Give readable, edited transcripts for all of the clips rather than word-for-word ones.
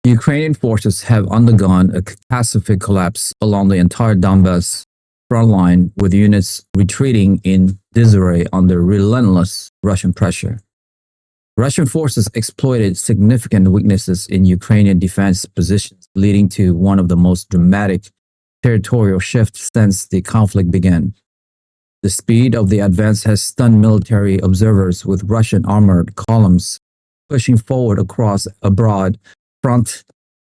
Ukrainian forces have undergone a catastrophic collapse along the entire Donbas frontline, with units retreating in disarray under relentless Russian pressure. Russian forces exploited significant weaknesses in Ukrainian defense positions, leading to one of the most dramatic territorial shifts since the conflict began. The speed of the advance has stunned military observers, with Russian armored columns pushing forward across a broad front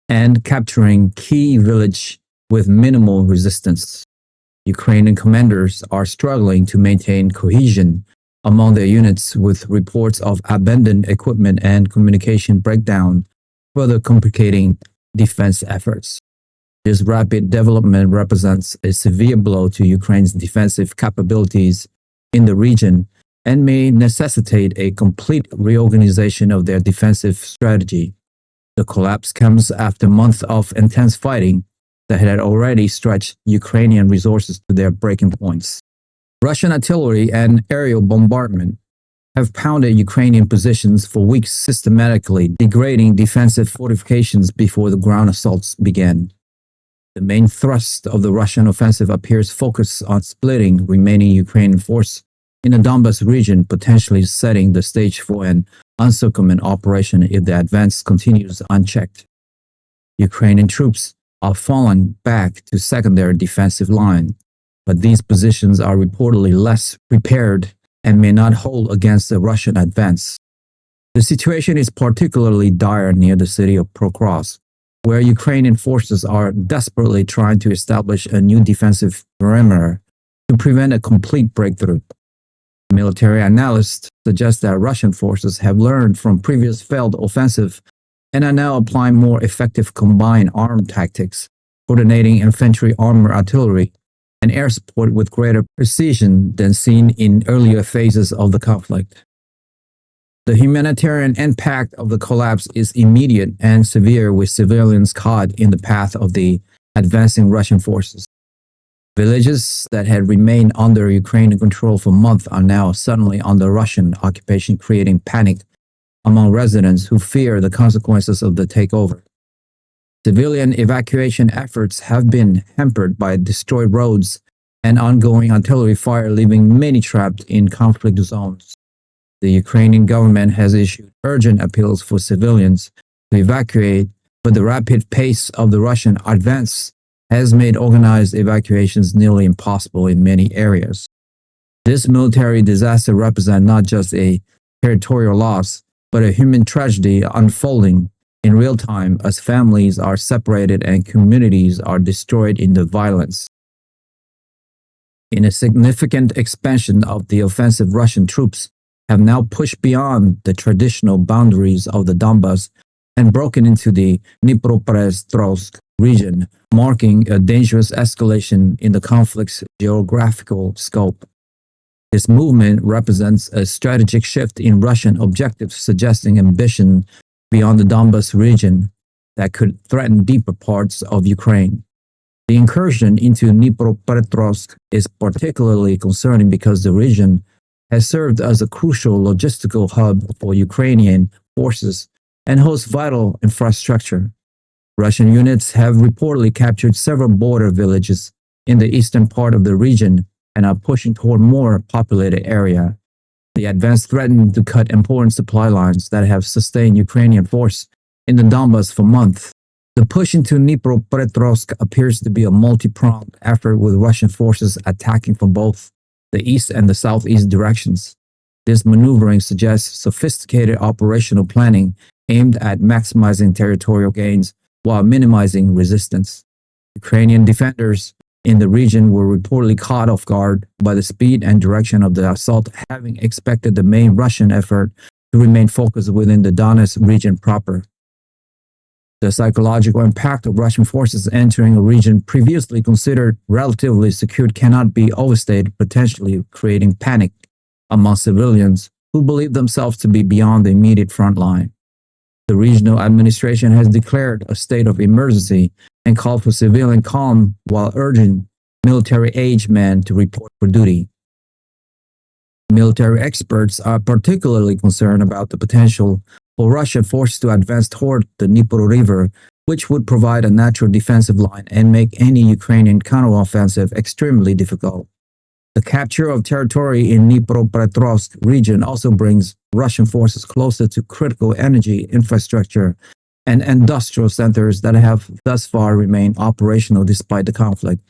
and capturing key villages with minimal resistance. Ukrainian commanders are struggling to maintain cohesion among their units, with reports of abandoned equipment and communication breakdown further complicating defense efforts. This rapid development represents a severe blow to Ukraine's defensive capabilities in the region and may necessitate a complete reorganization of their defensive strategy. The collapse comes after months of intense fighting that had already stretched Ukrainian resources to their breaking points. Russian artillery and aerial bombardment have pounded Ukrainian positions for weeks, systematically degrading defensive fortifications before the ground assaults began. The main thrust of the Russian offensive appears focused on splitting remaining Ukrainian force in the Donbas region, potentially setting the stage for an encirclement operation if the advance continues unchecked. Ukrainian troops are falling back to secondary defensive line, but these positions are reportedly less prepared and may not hold against the Russian advance. The situation is particularly dire near the city of Pokrovsk, where Ukrainian forces are desperately trying to establish a new defensive perimeter to prevent a complete breakthrough. Military analysts suggest that Russian forces have learned from previous failed offensive and are now applying more effective combined armed tactics, coordinating infantry, armor, artillery, and air support with greater precision than seen in earlier phases of the conflict. The humanitarian impact of the collapse is immediate and severe, with civilians caught in the path of the advancing Russian forces. Villages that had remained under Ukrainian control for months are now suddenly under Russian occupation, creating panic among residents who fear the consequences of the takeover. Civilian evacuation efforts have been hampered by destroyed roads and ongoing artillery fire, leaving many trapped in conflict zones. The Ukrainian government has issued urgent appeals for civilians to evacuate, but the rapid pace of the Russian advance has made organized evacuations nearly impossible in many areas. This military disaster represents not just a territorial loss, but a human tragedy unfolding in real time as families are separated and communities are destroyed in the violence. In a significant expansion of the offensive, Russian troops have now pushed beyond the traditional boundaries of the Donbas and broken into the Dnipropetrovsk region, marking a dangerous escalation in the conflict's geographical scope. This movement represents a strategic shift in Russian objectives, suggesting ambition beyond the Donbas region that could threaten deeper parts of Ukraine. The incursion into Dnipropetrovsk is particularly concerning because the region has served as a crucial logistical hub for Ukrainian forces and hosts vital infrastructure. Russian units have reportedly captured several border villages in the eastern part of the region and are pushing toward more populated area. The advance threatened to cut important supply lines that have sustained Ukrainian force in the Donbas for months. The push into Dnipropetrovsk appears to be a multi-pronged effort, with Russian forces attacking from both the east and the southeast directions. This maneuvering suggests sophisticated operational planning aimed at maximizing territorial gains while minimizing resistance. Ukrainian defenders in the region were reportedly caught off guard by the speed and direction of the assault, having expected the main Russian effort to remain focused within the Donetsk region proper. The psychological impact of Russian forces entering a region previously considered relatively secure cannot be overstated, potentially creating panic among civilians who believe themselves to be beyond the immediate front line. The regional administration has declared a state of emergency and called for civilian calm while urging military-aged men to report for duty. Military experts are particularly concerned about the potential for Russian forces to advance toward the Dnipro River, which would provide a natural defensive line and make any Ukrainian counteroffensive extremely difficult. The capture of territory in Dnipropetrovsk region also brings Russian forces closer to critical energy infrastructure and industrial centers that have thus far remained operational despite the conflict.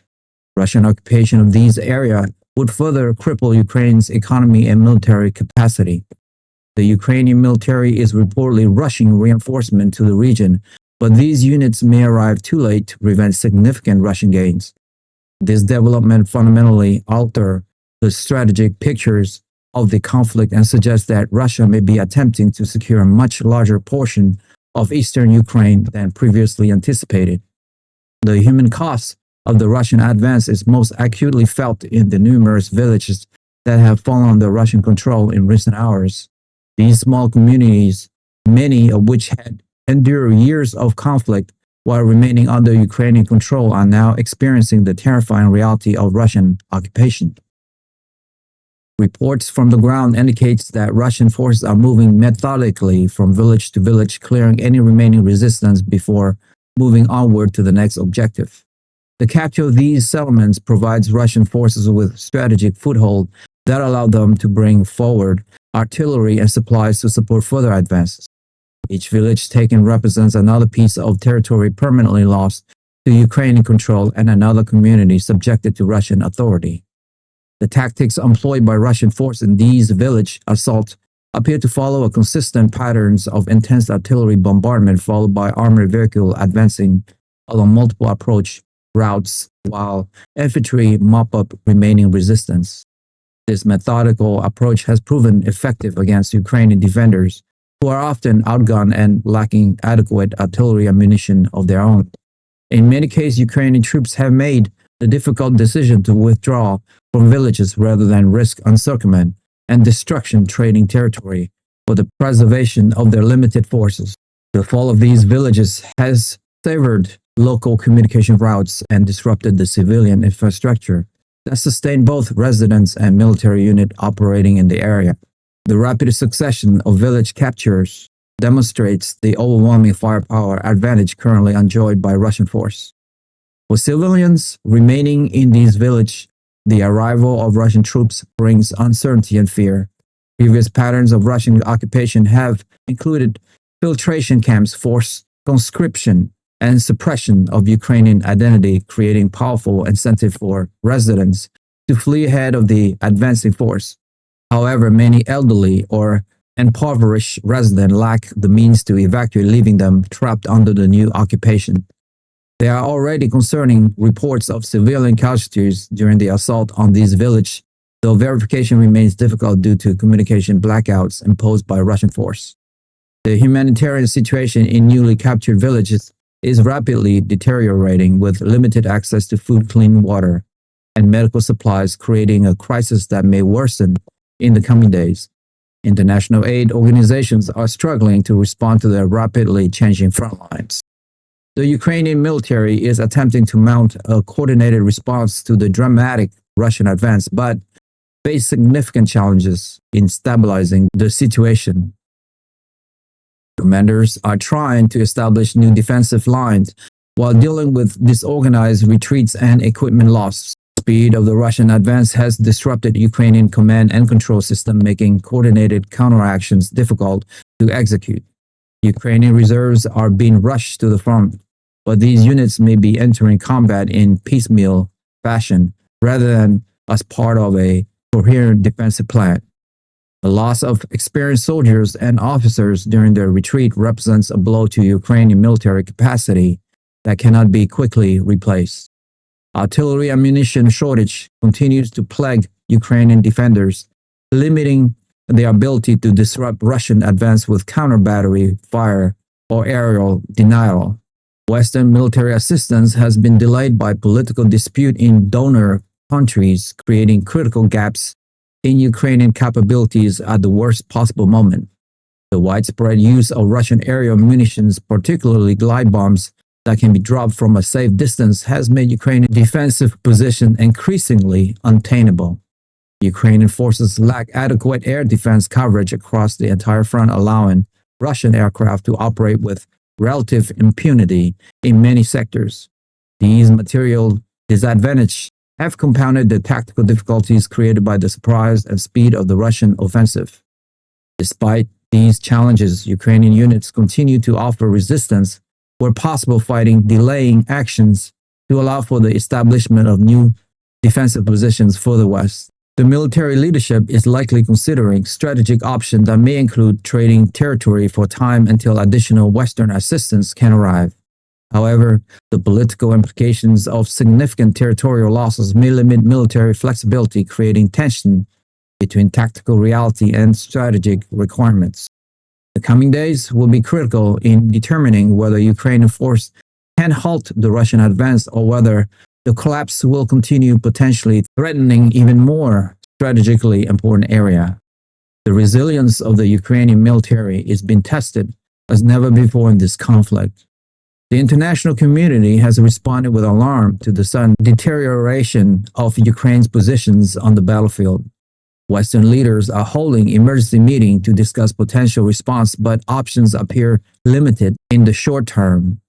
Russian occupation of these areas would further cripple Ukraine's economy and military capacity. The Ukrainian military is reportedly rushing reinforcement to the region, but these units may arrive too late to prevent significant Russian gains. This development fundamentally alters the strategic pictures of the conflict and suggests that Russia may be attempting to secure a much larger portion of eastern Ukraine than previously anticipated. The human cost of the Russian advance is most acutely felt in the numerous villages that have fallen under Russian control in recent hours. These small communities, many of which had endured years of conflict while remaining under Ukrainian control, are now experiencing the terrifying reality of Russian occupation. Reports from the ground indicates that Russian forces are moving methodically from village to village, clearing any remaining resistance before moving onward to the next objective. The capture of these settlements provides Russian forces with strategic foothold that allow them to bring forward artillery and supplies to support further advances. Each village taken represents another piece of territory permanently lost to Ukrainian control and another community subjected to Russian authority. The tactics employed by Russian forces in these village assaults appear to follow a consistent patterns of intense artillery bombardment followed by armored vehicle advancing along multiple approach routes while infantry mop up remaining resistance. This methodical approach has proven effective against Ukrainian defenders who are often outgunned and lacking adequate artillery ammunition of their own. In many cases, Ukrainian troops have made the difficult decision to withdraw from villages rather than risk encirclement and destruction trading territory for the preservation of their limited forces. The fall of these villages has severed local communication routes and disrupted the civilian infrastructure that sustained both residents and military units operating in the area. The rapid succession of village captures demonstrates the overwhelming firepower advantage currently enjoyed by Russian force. For civilians remaining in these villages, the arrival of Russian troops brings uncertainty and fear. Previous patterns of Russian occupation have included filtration camps, forced conscription, and suppression of Ukrainian identity, creating powerful incentive for residents to flee ahead of the advancing force. However, many elderly or impoverished residents lack the means to evacuate, leaving them trapped under the new occupation. There are already concerning reports of civilian casualties during the assault on these villages, though verification remains difficult due to communication blackouts imposed by Russian force. The humanitarian situation in newly captured villages is rapidly deteriorating, with limited access to food, clean water, and medical supplies, creating a crisis that may worsen in the coming days. International aid organizations are struggling to respond to the rapidly changing front lines. The Ukrainian military is attempting to mount a coordinated response to the dramatic Russian advance, but face significant challenges in stabilizing the situation. Commanders are trying to establish new defensive lines while dealing with disorganized retreats and equipment loss. The speed of the Russian advance has disrupted Ukrainian command and control system, making coordinated counteractions difficult to execute. Ukrainian reserves are being rushed to the front, but these units may be entering combat in piecemeal fashion rather than as part of a coherent defensive plan. The loss of experienced soldiers and officers during their retreat represents a blow to Ukrainian military capacity that cannot be quickly replaced. Artillery ammunition shortage continues to plague Ukrainian defenders, limiting their ability to disrupt Russian advance with counter-battery fire or aerial denial. Western military assistance has been delayed by political dispute in donor countries, creating critical gaps in Ukrainian capabilities at the worst possible moment. The widespread use of Russian aerial munitions, particularly glide bombs that can be dropped from a safe distance, has made Ukrainian defensive position increasingly untenable. Ukrainian forces lack adequate air defense coverage across the entire front, allowing Russian aircraft to operate with relative impunity in many sectors. These material disadvantages have compounded the tactical difficulties created by the surprise and speed of the Russian offensive. Despite these challenges, Ukrainian units continue to offer resistance where possible, fighting delaying actions to allow for the establishment of new defensive positions for the West. The military leadership is likely considering strategic options that may include trading territory for time until additional Western assistance can arrive. However, the political implications of significant territorial losses may limit military flexibility, creating tension between tactical reality and strategic requirements. The coming days will be critical in determining whether Ukrainian force can halt the Russian advance or whether the collapse will continue, potentially threatening even more strategically important area. The resilience of the Ukrainian military is being tested as never before in this conflict. The international community has responded with alarm to the sudden deterioration of Ukraine's positions on the battlefield. Western leaders are holding emergency meetings to discuss potential response, but options appear limited in the short term.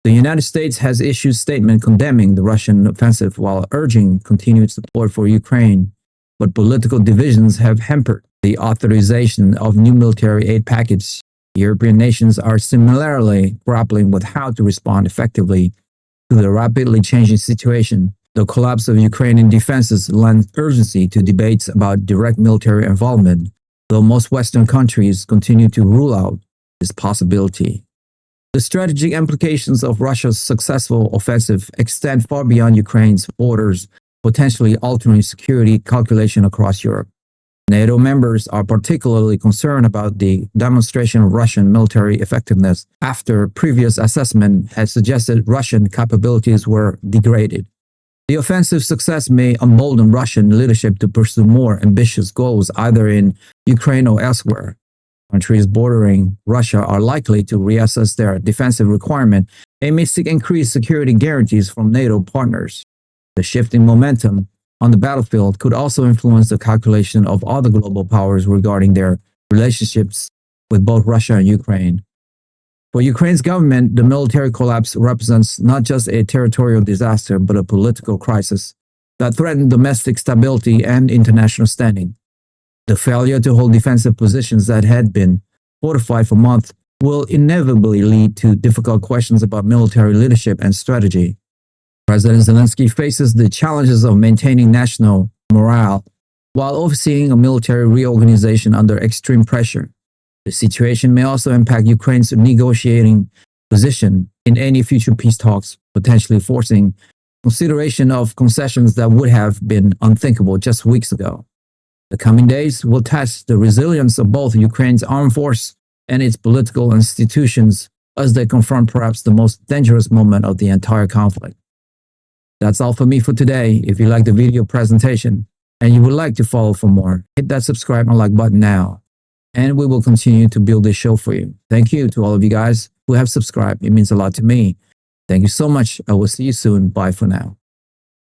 The United States has issued a statement condemning the Russian offensive while urging continued support for Ukraine, but political divisions have hampered the authorization of new military aid packages. European nations are similarly grappling with how to respond effectively to the rapidly changing situation. The collapse of Ukrainian defenses lends urgency to debates about direct military involvement, though most Western countries continue to rule out this possibility. The strategic implications of Russia's successful offensive extend far beyond Ukraine's borders, potentially altering security calculation across Europe. NATO members are particularly concerned about the demonstration of Russian military effectiveness after previous assessment had suggested Russian capabilities were degraded. The offensive success may embolden Russian leadership to pursue more ambitious goals either in Ukraine or elsewhere. Countries bordering Russia are likely to reassess their defensive requirement and may seek increased security guarantees from NATO partners. The shifting momentum on the battlefield could also influence the calculation of other global powers regarding their relationships with both Russia and Ukraine. For Ukraine's government, the military collapse represents not just a territorial disaster, but a political crisis that threatens domestic stability and international standing. The failure to hold defensive positions that had been fortified for months will inevitably lead to difficult questions about military leadership and strategy. President Zelensky faces the challenges of maintaining national morale while overseeing a military reorganization under extreme pressure. The situation may also impact Ukraine's negotiating position in any future peace talks, potentially forcing consideration of concessions that would have been unthinkable just weeks ago. The coming days will test the resilience of both Ukraine's armed force and its political institutions as they confront perhaps the most dangerous moment of the entire conflict. That's all for me for today. If you like the video presentation and you would like to follow for more, hit that subscribe and like button now. And we will continue to build this show for you. Thank you to all of you guys who have subscribed. It means a lot to me. Thank you so much. I will see you soon. Bye for now.